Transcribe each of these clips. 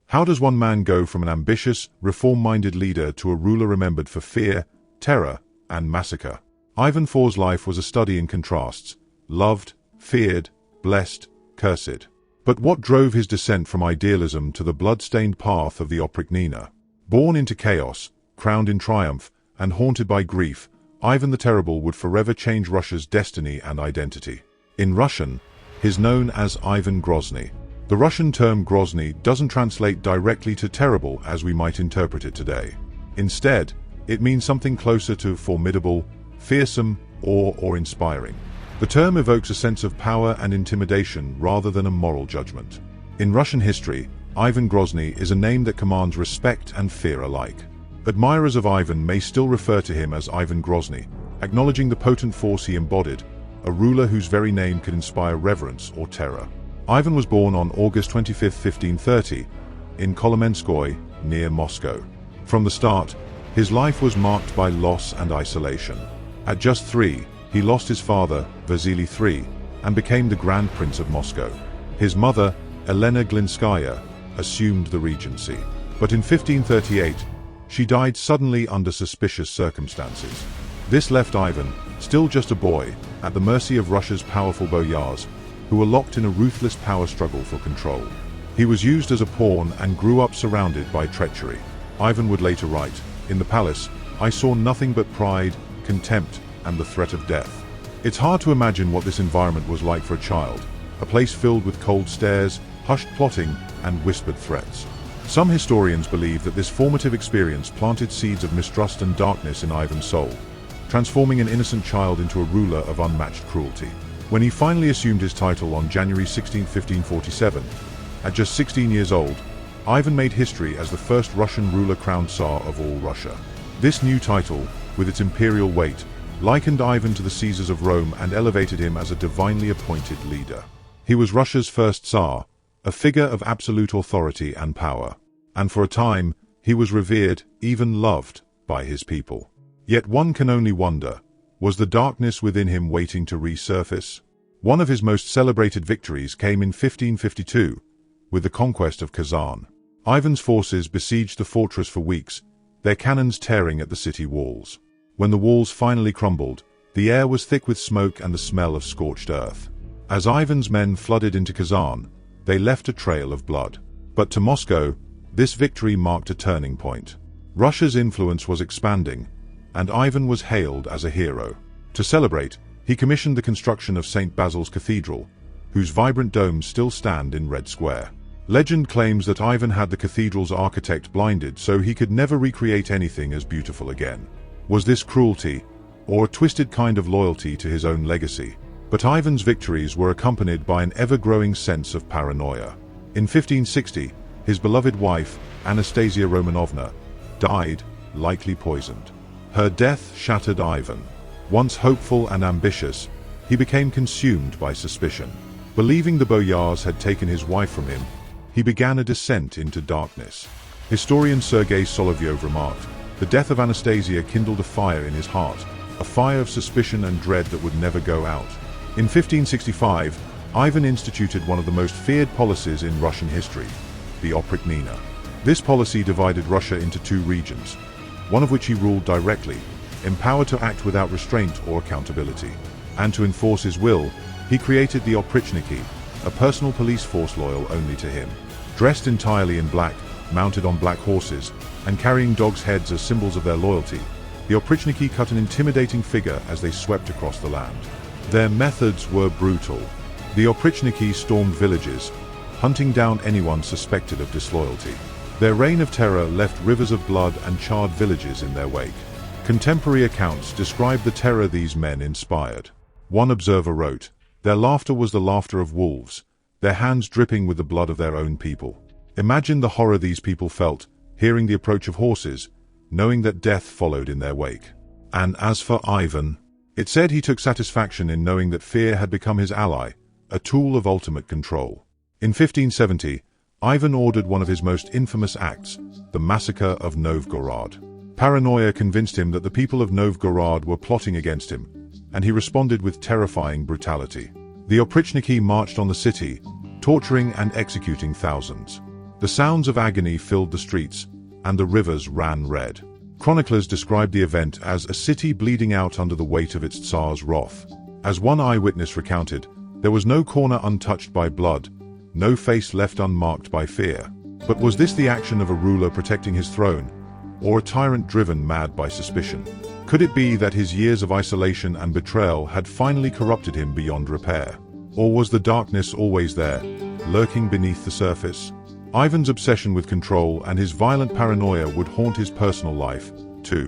How does one man go from an ambitious, reform-minded leader to a ruler remembered for fear, terror, and massacre? Ivan IV's life was a study in contrasts: loved, feared, blessed, cursed. But what drove his descent from idealism to the blood-stained path of the Oprichnina? Born into chaos, crowned in triumph, and haunted by grief, Ivan the Terrible would forever change Russia's destiny and identity. In Russian, he's known as Ivan Grozny. The Russian term Grozny doesn't translate directly to terrible as we might interpret it today. Instead, it means something closer to formidable, fearsome, or inspiring. The term evokes a sense of power and intimidation rather than a moral judgment. In Russian history, Ivan Grozny is a name that commands respect and fear alike. Admirers of Ivan may still refer to him as Ivan Grozny, acknowledging the potent force he embodied, a ruler whose very name could inspire reverence or terror. Ivan was born on August 25, 1530, in Kolomenskoye, near Moscow. From the start, his life was marked by loss and isolation. At just 3, he lost his father, Vasily III, and became the Grand Prince of Moscow. His mother, Elena Glinskaya, assumed the regency. But in 1538, she died suddenly under suspicious circumstances. This left Ivan, still just a boy, at the mercy of Russia's powerful boyars, who were locked in a ruthless power struggle for control. He was used as a pawn and grew up surrounded by treachery. Ivan would later write, "In the palace, I saw nothing but pride, contempt, and the threat of death." It's hard to imagine what this environment was like for a child, a place filled with cold stares, hushed plotting, and whispered threats. Some historians believe that this formative experience planted seeds of mistrust and darkness in Ivan's soul, transforming an innocent child into a ruler of unmatched cruelty. When he finally assumed his title on January 16, 1547, at just 16 years old, Ivan made history as the first Russian ruler crowned Tsar of all Russia. This new title, with its imperial weight, likened Ivan to the Caesars of Rome and elevated him as a divinely appointed leader. He was Russia's first Tsar, a figure of absolute authority and power. And for a time, he was revered, even loved, by his people. Yet one can only wonder, was the darkness within him waiting to resurface? One of his most celebrated victories came in 1552, with the conquest of Kazan. Ivan's forces besieged the fortress for weeks, their cannons tearing at the city walls. When the walls finally crumbled, the air was thick with smoke and the smell of scorched earth. As Ivan's men flooded into Kazan, they left a trail of blood. But to Moscow, this victory marked a turning point. Russia's influence was expanding, and Ivan was hailed as a hero. To celebrate, he commissioned the construction of St. Basil's Cathedral, whose vibrant domes still stand in Red Square. Legend claims that Ivan had the cathedral's architect blinded so he could never recreate anything as beautiful again. Was this cruelty, or a twisted kind of loyalty to his own legacy? But Ivan's victories were accompanied by an ever-growing sense of paranoia. In 1560, his beloved wife, Anastasia Romanovna, died, likely poisoned. Her death shattered Ivan. Once hopeful and ambitious, he became consumed by suspicion. Believing the boyars had taken his wife from him, he began a descent into darkness. Historian Sergei Solovyov remarked, "The death of Anastasia kindled a fire in his heart, a fire of suspicion and dread that would never go out." In 1565, Ivan instituted one of the most feared policies in Russian history, the Oprichnina. This policy divided Russia into 2 regions, one of which he ruled directly, empowered to act without restraint or accountability. And to enforce his will, he created the Oprichniki, a personal police force loyal only to him. Dressed entirely in black, mounted on black horses, and carrying dogs' heads as symbols of their loyalty, the Oprichniki cut an intimidating figure as they swept across the land. Their methods were brutal. The Oprichniki stormed villages, hunting down anyone suspected of disloyalty. Their reign of terror left rivers of blood and charred villages in their wake. Contemporary accounts describe the terror these men inspired. One observer wrote, "Their laughter was the laughter of wolves, their hands dripping with the blood of their own people." Imagine the horror these people felt, hearing the approach of horses, knowing that death followed in their wake. And as for Ivan, it said he took satisfaction in knowing that fear had become his ally, a tool of ultimate control. In 1570, Ivan ordered one of his most infamous acts, the Massacre of Novgorod. Paranoia convinced him that the people of Novgorod were plotting against him, and he responded with terrifying brutality. The Oprichniki marched on the city, torturing and executing thousands. The sounds of agony filled the streets, and the rivers ran red. Chroniclers described the event as a city bleeding out under the weight of its tsar's wrath. As one eyewitness recounted, there was no corner untouched by blood, no face left unmarked by fear. But was this the action of a ruler protecting his throne, or a tyrant driven mad by suspicion? Could it be that his years of isolation and betrayal had finally corrupted him beyond repair? Or was the darkness always there, lurking beneath the surface? Ivan's obsession with control and his violent paranoia would haunt his personal life, too.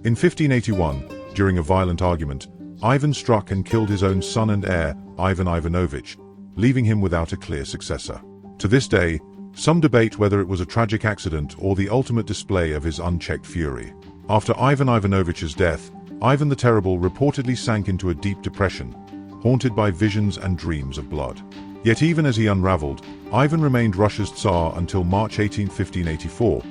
In 1581, during a violent argument, Ivan struck and killed his own son and heir, Ivan Ivanovich, leaving him without a clear successor. To this day, some debate whether it was a tragic accident or the ultimate display of his unchecked fury. After Ivan Ivanovich's death, Ivan the Terrible reportedly sank into a deep depression, haunted by visions and dreams of blood. Yet even as he unraveled, Ivan remained Russia's Tsar until March 18, 1584,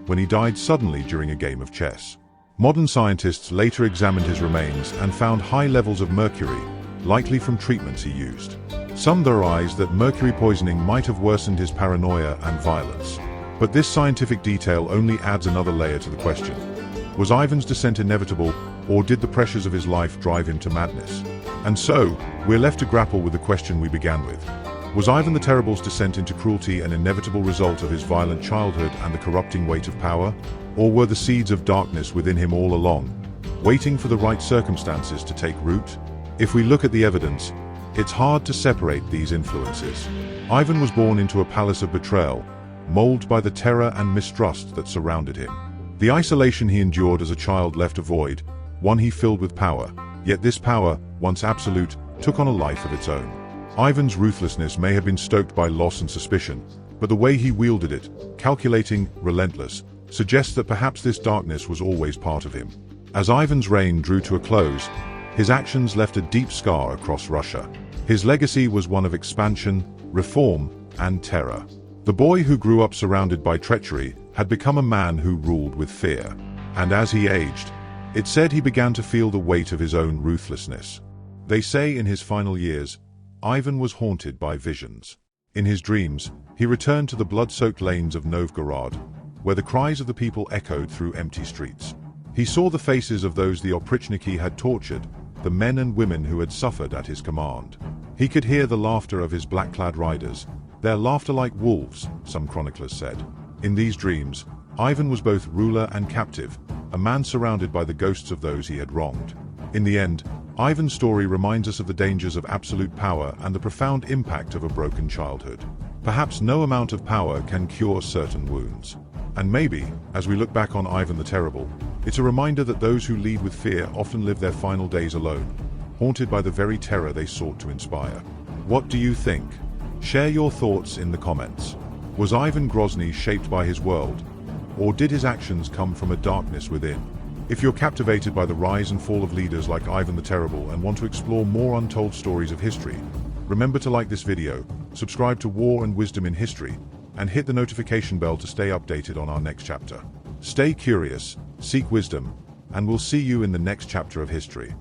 when he died suddenly during a game of chess. Modern scientists later examined his remains and found high levels of mercury, likely from treatments he used. Some theorized that mercury poisoning might have worsened his paranoia and violence. But this scientific detail only adds another layer to the question. Was Ivan's descent inevitable, or did the pressures of his life drive him to madness? And so, we're left to grapple with the question we began with. Was Ivan the Terrible's descent into cruelty an inevitable result of his violent childhood and the corrupting weight of power? Or were the seeds of darkness within him all along, waiting for the right circumstances to take root? If we look at the evidence, it's hard to separate these influences. Ivan was born into a palace of betrayal, molded by the terror and mistrust that surrounded him. The isolation he endured as a child left a void, one he filled with power, yet this power, once absolute, took on a life of its own. Ivan's ruthlessness may have been stoked by loss and suspicion, but the way he wielded it, calculating, relentless, suggests that perhaps this darkness was always part of him. As Ivan's reign drew to a close, his actions left a deep scar across Russia. His legacy was one of expansion, reform, and terror. The boy who grew up surrounded by treachery had become a man who ruled with fear. And as he aged, it said he began to feel the weight of his own ruthlessness. They say in his final years, Ivan was haunted by visions. In his dreams, he returned to the blood-soaked lanes of Novgorod, where the cries of the people echoed through empty streets. He saw the faces of those the Oprichniki had tortured, the men and women who had suffered at his command. He could hear the laughter of his black-clad riders, their laughter like wolves, some chroniclers said. In these dreams, Ivan was both ruler and captive, a man surrounded by the ghosts of those he had wronged. In the end, Ivan's story reminds us of the dangers of absolute power and the profound impact of a broken childhood. Perhaps no amount of power can cure certain wounds. And maybe, as we look back on Ivan the Terrible, it's a reminder that those who lead with fear often live their final days alone, haunted by the very terror they sought to inspire. What do you think? Share your thoughts in the comments. Was Ivan Grozny shaped by his world, or did his actions come from a darkness within? If you're captivated by the rise and fall of leaders like Ivan the Terrible and want to explore more untold stories of history, remember to like this video, subscribe to War and Wisdom in History, and hit the notification bell to stay updated on our next chapter. Stay curious, seek wisdom, and we'll see you in the next chapter of history.